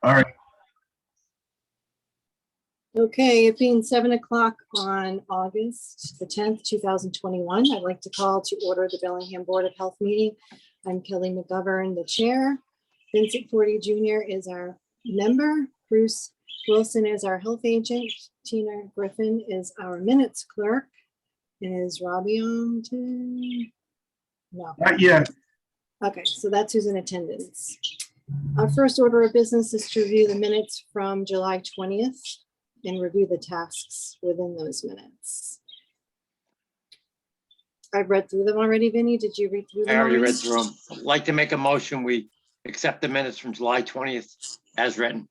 All right. Okay, it being 7 o'clock on August the 10th, 2021, I'd like to call to order the Bellingham Board of Health meeting. I'm Kelly McGovern, the chair. Vincent Forty Jr. is our member. Bruce Wilson is our health agent. Tina Griffin is our minutes clerk. Is Robbie on too? No. Not yet. Okay, so that's who's in attendance. Our first order of business is to review the minutes from July 20th and review the tasks within those minutes. I've read through them already, Vinny. Did you read through them? I already read through them. I'd like to make a motion. We accept the minutes from July 20th as written.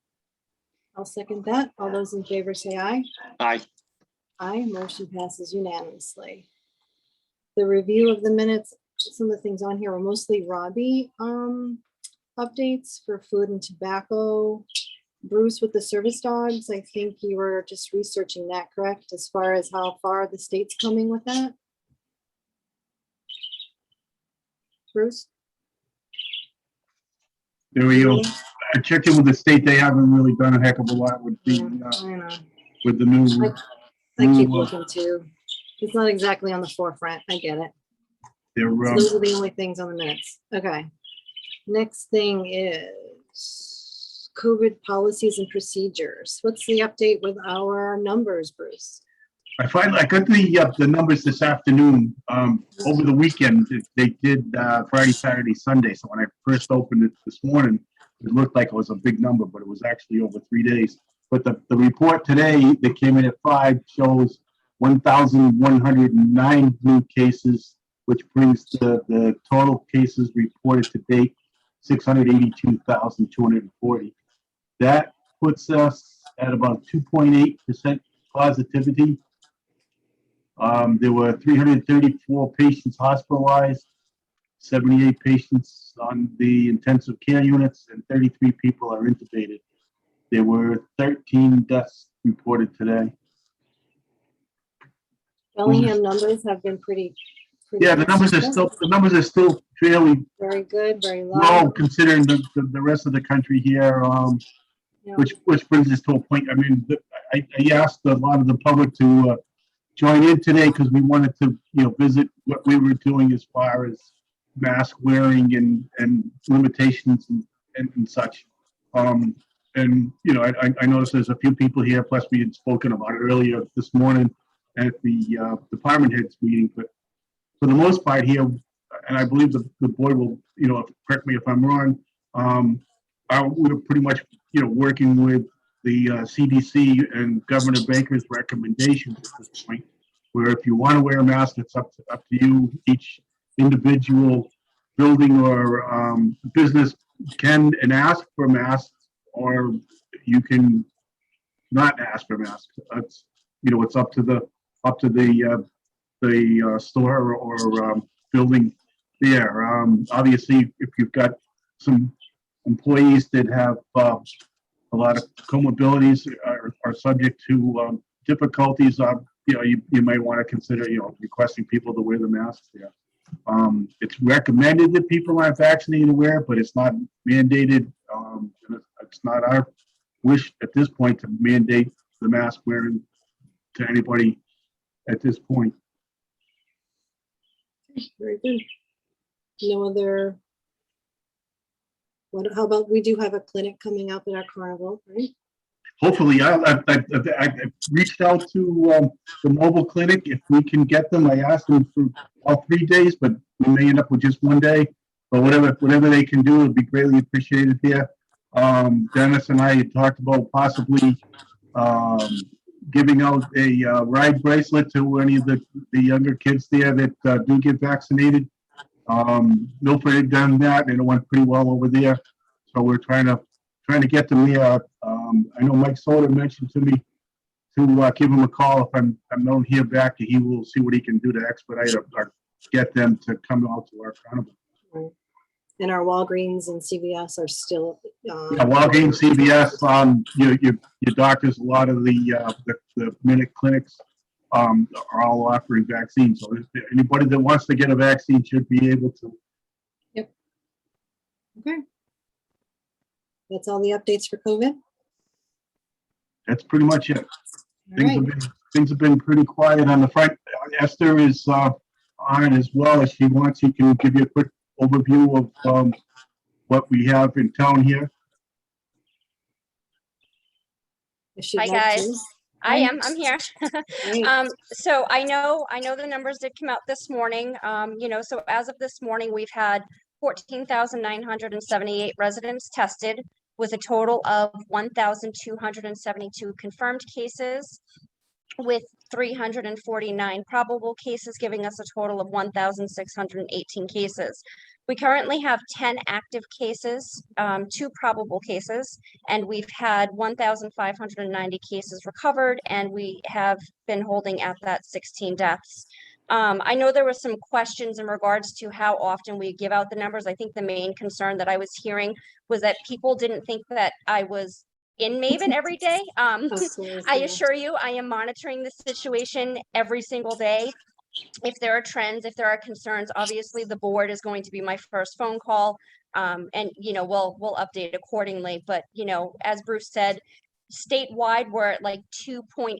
I'll second that. All those in favor say aye. Aye. Aye, motion passes unanimously. The review of the minutes, some of the things on here are mostly Robbie updates for food and tobacco. Bruce with the service dogs, I think you were just researching that, correct? As far as how far the state's coming with that? Bruce? There we go. I checked in with the state. They haven't really done a heck of a lot with the I know. with the new. I keep looking too. It's not exactly on the forefront. I get it. They're So those are the only things on the minutes. Okay. Next thing is COVID policies and procedures. What's the update with our numbers, Bruce? I got the numbers this afternoon. Over the weekend, they did Friday, Saturday, Sunday. So when I first opened it this morning, it looked like it was a big number, but it was actually over 3 days. But the report today that came in at 5 shows 1,109 new cases, which brings the total cases reported to date 682,240. That puts us at about 2.8% positivity. There were 334 patients hospitalized, 78 patients on the intensive care units, and 33 people are intubated. There were 13 deaths reported today. Bellingham numbers have been pretty Yeah, the numbers are still fairly very good, very low considering the rest of the country here. Yeah. Which brings us to a point. I mean, I asked a lot of the public to join in today because we wanted to, visit what we were doing as far as mask wearing and limitations and such. I noticed there's a few people here. Plus, we had spoken about it earlier this morning at the department heads meeting. But for the most part here, and I believe the board will, correct me if I'm wrong. We're pretty much, working with the CDC and Governor Baker's recommendations at this point, where if you want to wear a mask, it's up to you. Each individual building or business can and ask for masks, or you can not ask for masks. It's it's up to the store or building there. Obviously, if you've got some employees that have a lot of comorbidities are subject to difficulties. You might want to consider requesting people to wear the masks there. It's recommended that people aren't vaccinated to wear it, but it's not mandated. It's not our wish at this point to mandate the mask wearing to anybody at this point. Very good. No other. How about we do have a clinic coming up at our carnival, right? Hopefully, I reached out to the mobile clinic. If we can get them, I asked them for all 3 days, but we may end up with just 1 day. But whatever they can do would be greatly appreciated here. Dennis and I had talked about possibly giving out a ride bracelet to any of the younger kids there that do get vaccinated. Milford had done that, and it went pretty well over there. So we're trying to get them here. I know Mike Soda mentioned to me to give him a call if I'm known here back. He will see what he can do to expedite or get them to come out to our carnival. Right. And our Walgreens and CVS are still. Walgreens, CVS, your doctors, a lot of the minute clinics are all offering vaccines. So anybody that wants to get a vaccine should be able to. Yep. Okay. That's all the updates for COVID. That's pretty much it. All right. Things have been pretty quiet on the front. Esther is on as well. If she wants, she can give you a quick overview of what we have in town here. If she'd Hi, like guys. to. I'm here. Great. So I know the numbers did come out this morning. So as of this morning, we've had 14,978 residents tested with a total of 1,272 confirmed cases, with 349 probable cases, giving us a total of 1,618 cases. We currently have 10 active cases, 2 probable cases, and we've had 1,590 cases recovered, and we have been holding at that 16 deaths. I know there were some questions in regards to how often we give out the numbers. I think the main concern that I was hearing was that people didn't think that I was in Maven every day. Of course, I yeah. assure you, I am monitoring the situation every single day. If there are trends, if there are concerns, obviously the board is going to be my first phone call. And we'll update accordingly. But as Bruce said, statewide, we're at like 2.8%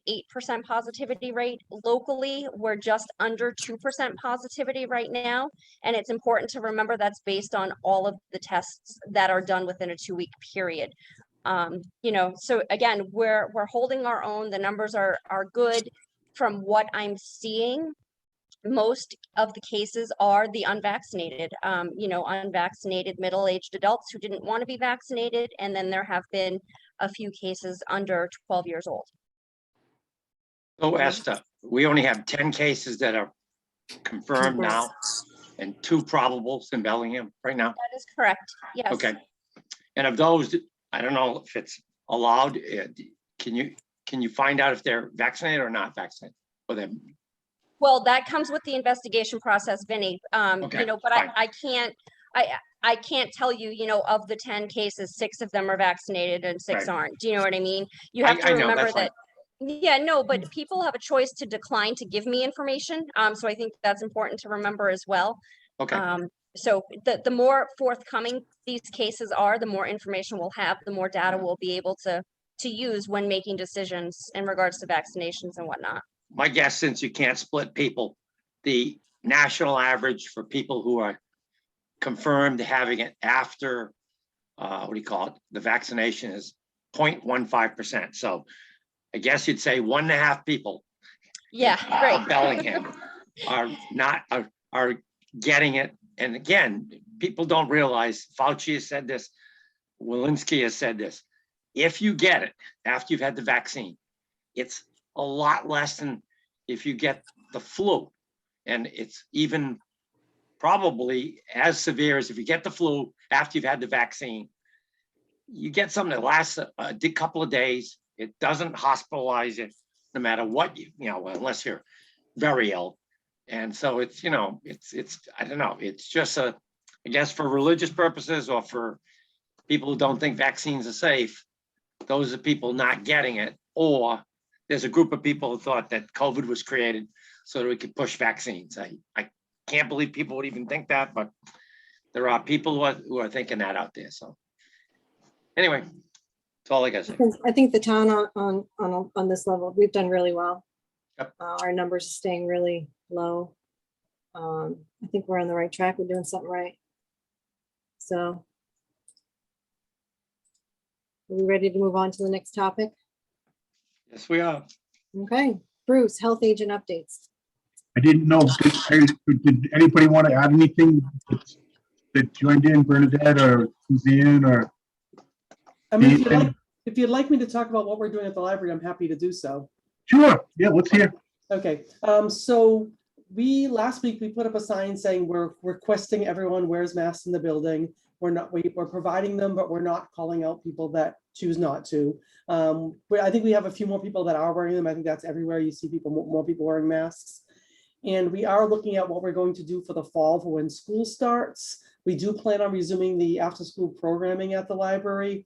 positivity rate. Locally, we're just under 2% positivity right now. And it's important to remember that's based on all of the tests that are done within a 2-week period. So again, we're holding our own. The numbers are good. From what I'm seeing, most of the cases are the unvaccinated, unvaccinated middle-aged adults who didn't want to be vaccinated. And then there have been a few cases under 12 years old. So Esther, we only have 10 cases that are confirmed now and 2 probables in Bellingham right now. That is correct. Yes. Okay. And of those, I don't know if it's allowed. Can you find out if they're vaccinated or not vaccinated? Or they're Well, that comes with the investigation process, Vinny. Okay, But fine. I can't tell you, of the 10 cases, 6 of them are vaccinated and 6 Right. aren't. Do you know what I mean? You have to I know, remember that's fine. that. Yeah, no, but people have a choice to decline to give me information. So I think that's important to remember as well. Okay. So the more forthcoming these cases are, the more information we'll have, the more data we'll be able to use when making decisions in regards to vaccinations and whatnot. My guess, since you can't split people, the national average for people who are confirmed having it after, the vaccination is 0.15%. So I guess you'd say 1.5 people. Yeah, in great. Bellingham are getting it. And again, people don't realize, Fauci has said this, Walensky has said this. If you get it after you've had the vaccine, it's a lot less than if you get the flu. And it's even probably as severe as if you get the flu after you've had the vaccine. You get something that lasts a couple of days. It doesn't hospitalize you, no matter what unless you're very ill. And so it's I don't know. It's just I guess for religious purposes or for people who don't think vaccines are safe, those are people not getting it. Or there's a group of people who thought that COVID was created so that we could push vaccines. I can't believe people would even think that, but there are people who are thinking that out there. So anyway, that's all I got to say. I think the town on this level, we've done really well. Yep. Our numbers are staying really low. I think we're on the right track. We're doing something right. So are we ready to move on to the next topic? Yes, we are. Okay, Bruce, health agent updates. I didn't know, did anybody want to add anything that joined in, Bernadette or Suzanne or? I mean, Ethan? if you'd like me to talk about what we're doing at the library, I'm happy to do so. Sure, yeah, let's hear. Okay, so last week we put up a sign saying we're requesting everyone wears masks in the building. We're providing them, but we're not calling out people that choose not to. I think we have a few more people that are wearing them. I think that's everywhere. You see more people wearing masks. And we are looking at what we're going to do for the fall for when school starts. We do plan on resuming the after-school programming at the library.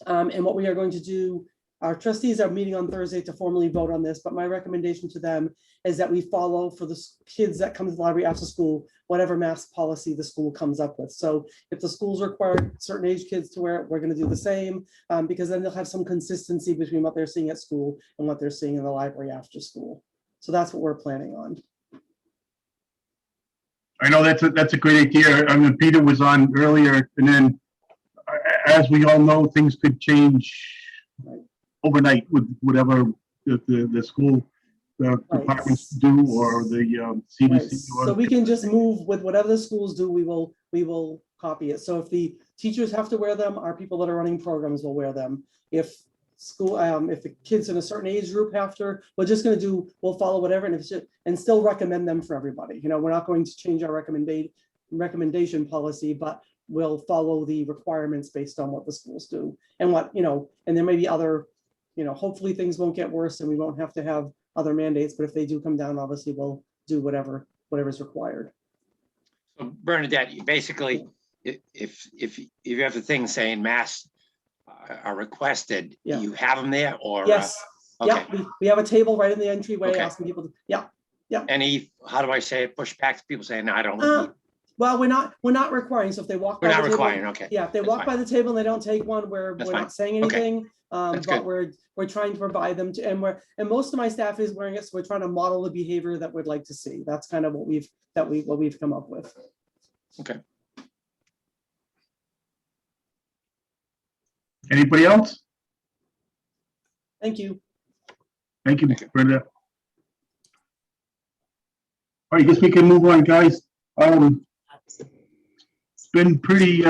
And what we are going to do our trustees are meeting on Thursday to formally vote on this, but my recommendation to them is that we follow for the kids that come to the library after school, whatever mask policy the school comes up with. So if the schools require certain age kids to wear it, we're gonna do the same, because then they'll have some consistency between what they're seeing at school and what they're seeing in the library after school. So that's what we're planning on. I know that's a great idea. I mean, Peter was on earlier, and then as we all know, things could change overnight with whatever the school departments do, or the Right. CDC. So we can just move with whatever the schools do, we will copy it. So if the teachers have to wear them, our people that are running programs will wear them. If school, if the kids in a certain age group have to, we'll follow whatever, and still recommend them for everybody. You know, we're not going to change our recommendation policy, but we'll follow the requirements based on what the schools do. And what, and there may be other, hopefully things won't get worse and we won't have to have other mandates, but if they do come down, obviously we'll do whatever's required. So Bernadette, you basically, if you have the thing saying masks are requested, Yeah. you have them there, or? Yes, Okay. yeah, we have a table right in the entryway Okay. asking people to, Any, how do I say it, pushback to people saying, no, I don't. well, we're not requiring, so if they walk by We're the not table. requiring, okay. Yeah, if they That's walk fine. by the table and they don't take one, we're That's not saying Okay. anything. That's But good. we're trying to provide them to, and most of my staff is wearing it, so we're trying to model the behavior that we'd like to see. That's kind of what we've come up with. Okay. Anybody else? Thank you. Thank you, Brenda. All right, I guess we can move on, guys. It's been pretty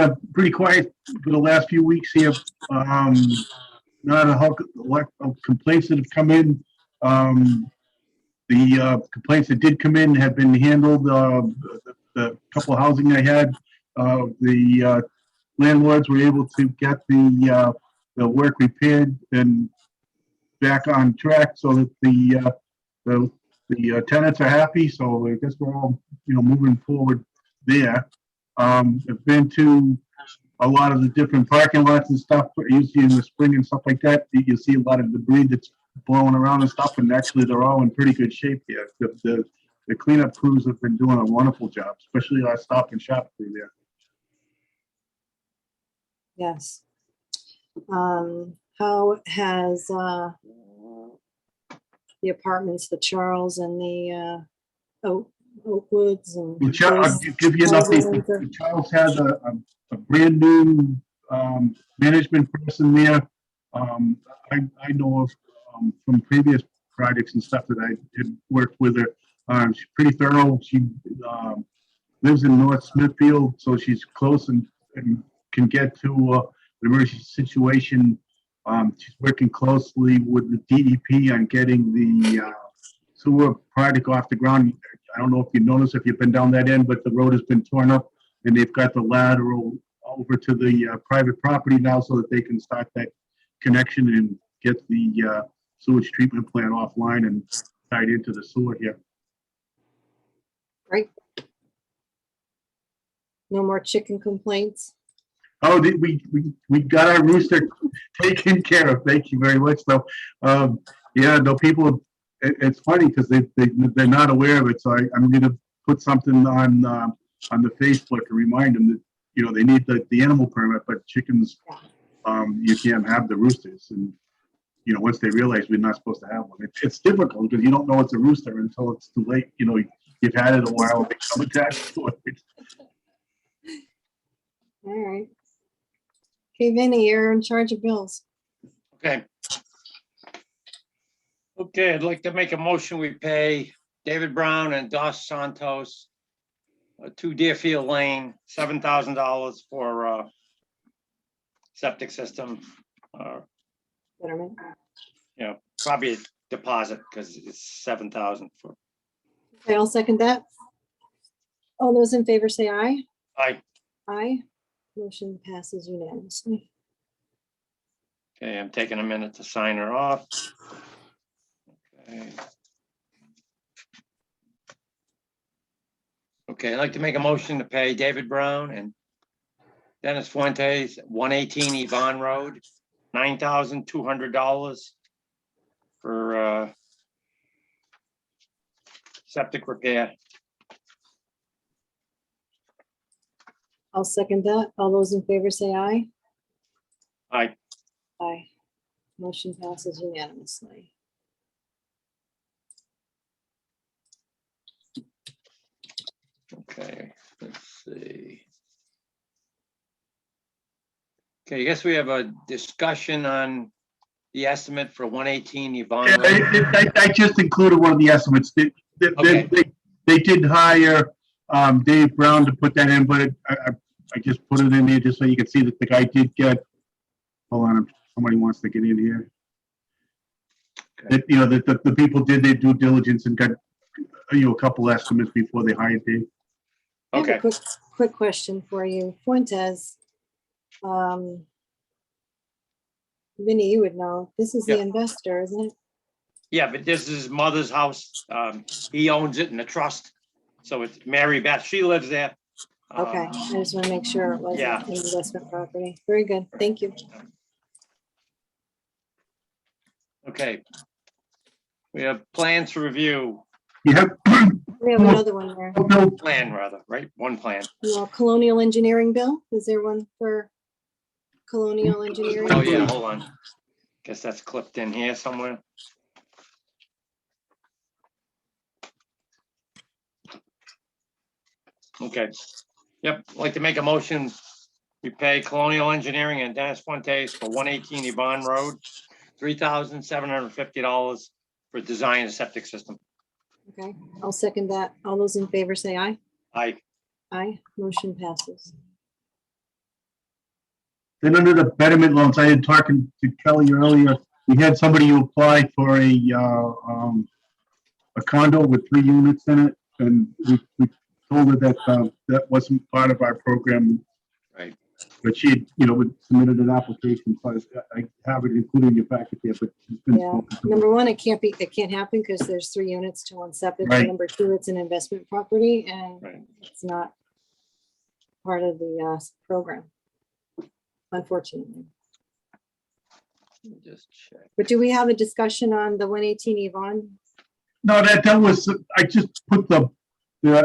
quiet for the last few weeks here. Not a lot of complaints that have come in. The complaints that did come in have been handled. The couple of housing I had, the landlords were able to get the work repaired and back on track, so that the tenants are happy. So I guess we're all moving forward there. I've been to a lot of the different parking lots and stuff, usually in the spring and stuff like that. You see a lot of debris that's blowing around and stuff, and actually they're all in pretty good shape here. The cleanup crews have been doing a wonderful job, especially our Stop and Shop crew there. Yes. How has the apartments, the Charles and the Oakwoods and I'll give you an update. The Charles has a brand new management person there. I know of from previous projects and stuff that I had worked with her. She's pretty thorough. She lives in North Smithfield, so she's close and can get to an emergency situation. She's working closely with the DEP on getting the sewer project off the ground. I don't know if you noticed, if you've been down that end, but the road has been torn up and they've got the lateral over to the private property now, so that they can start that connection and get the sewage treatment plant offline and tied into the sewer here. Right. No more chicken complaints. Oh, we got our rooster taken care of. Thank you very much. So, yeah, no, people. It's funny because they're not aware of it. So I'm going to put something on the Facebook to remind them that they need the animal permit, but chickens, you can't have the roosters. And once they realize we're not supposed to have one, it's difficult because you don't know it's a rooster until it's too late. You've had it a while, and they come attached to it. All right. Okay, Vinny, you're in charge of bills. Okay. Okay, I'd like to make a motion. We pay David Brown and Dos Santos 2 Deerfield Lane, $7,000 for septic system. Betterment. Probably a deposit because it's 7,000 for. Okay, I'll second that. All those in favor say aye. Aye. Motion passes unanimously. Okay, I'm taking a minute to sign her off. Okay. Okay, I'd like to make a motion to pay David Brown and Dennis Fuentes, 118 Yvonne Road, $9,200 for septic repair. I'll second that. All those in favor say aye. Aye. Aye. Motion passes unanimously. Okay, let's see. Okay, I guess we have a discussion on the estimate for 118 Yvonne Yeah, Road. I just included one of the estimates. Okay. They did hire Dave Brown to put that in, but I just put it in there just so you can see that the guy did get, hold on, somebody wants to get in here. Okay. That, you know, that the people did their due diligence and got, you know, a couple estimates before they hired Dave. I have Okay, a quick question for you. Fuentes. Vinny, you would know. This is the Yeah. investor, isn't it? yeah, but this is his mother's house. He owns it in a trust. So it's Mary Beth. She lives there. Okay, I just want to make sure it wasn't Yeah. an investment property. Very good. Thank you. Okay. We have plans to review, You have, We have another one there. no, plan rather, right? One plan. Well, Colonial Engineering bill. Is there one for Colonial Engineering? Oh, yeah, hold on. Guess that's clipped in here somewhere. Okay, yep, I'd like to make a motion. We pay Colonial Engineering and Dennis Fuentes for 118 Yvonne Road, $3,750 for design of septic system. Okay, I'll second that. All those in favor say aye. Aye. Aye, motion passes. then under the betterment loans, I had talking to Kelly earlier, we had somebody who applied for a condo with 3 units in it, and we told her that, that wasn't part of our program. Right. But she had, you know, submitted an application, so I have it included in your packet there, but she's been Yeah, spoken to. number one, it can't happen because there's 3 units to 1 septic. Right. Number 2, it's an investment property and Right. it's not part of the program, unfortunately. Let me just check. But do we have a discussion on the 118 Yvonne? No, that was, I just put the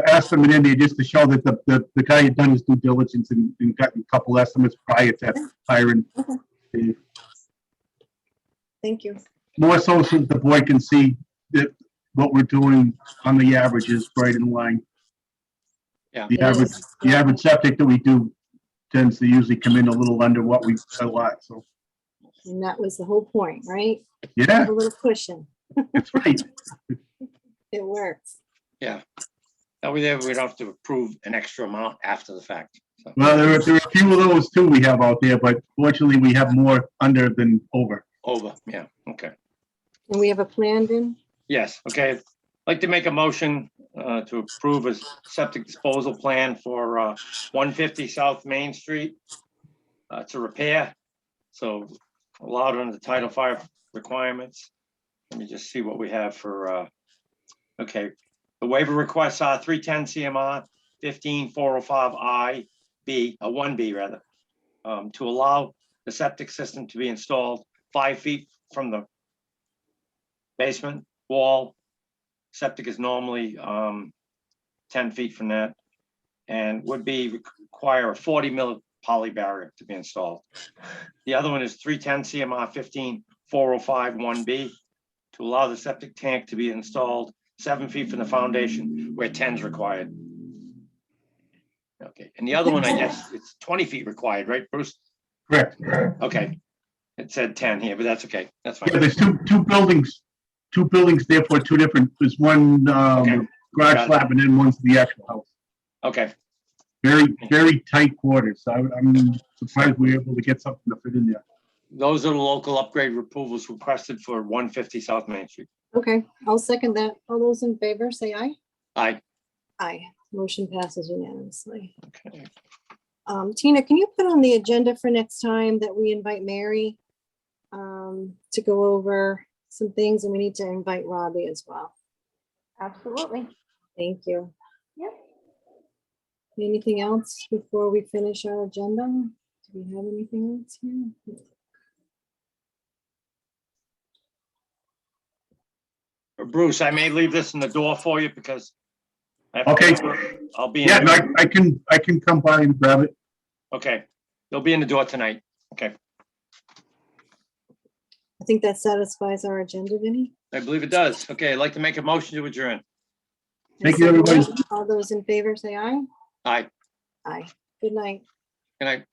estimate in there just to show that the guy had done his due diligence and gotten a couple estimates prior to hiring Dave. Thank you. More so so the board can see that what we're doing on the average is right in line. Yeah. The It average, is. the average septic that we do tends to usually come in a little under what we allot, so, And that was the whole point, right? yeah, Have a little cushion. that's right. It works. That way there, we don't have to approve an extra amount after the fact. So, Well, there are a few of those too we have out there, but fortunately we have more under than over. over, yeah, okay. And we have a plan, Vin? Yes, okay. I'd like to make a motion to approve a septic disposal plan for 150 South Main Street. It's a repair, so allowed under the Title V requirements. Let me just see what we have for, okay. The waiver requests are 310 CMR 15405I B, 1B rather, to allow the septic system to be installed 5 feet from the basement wall. Septic is normally 10 feet from that, and would require a 40 mil poly barrier to be installed. The other one is 310 CMR 15405 1B to allow the septic tank to be installed 7 feet from the foundation where 10 is required. Okay, and the other one, I guess, it's 20 feet required, right, Bruce? Correct. Okay, it said 10 here, but that's okay, that's Yeah, fine. there's two buildings, therefore two different, there's one Okay. garage Got it. slab and then one's the actual house. Okay, Very tight quarters. I'm surprised we were able to get something to fit in there. those are the local upgrade approvals requested for 150 South Main Street. Okay, I'll second that. All those in favor, say aye. Aye. Aye. Motion passes unanimously. Okay. Tina, can you put on the agenda for next time that we invite Mary to go over some things, and we need to invite Robbie as well. Absolutely. Thank you. Yep. Anything else before we finish our agenda? Do we have anything else here? Bruce, I may leave this in the door for you because I have to Okay. I'll be in. Yeah, the- no, I can come by and grab it. Okay, they'll be in the door tonight. Okay, I think that satisfies our agenda, Vinnie. I believe it does. Okay, I'd like to make a motion to adjourn. Thank you, everybody. All those in favor, say aye. Aye, Aye. Good night. good night.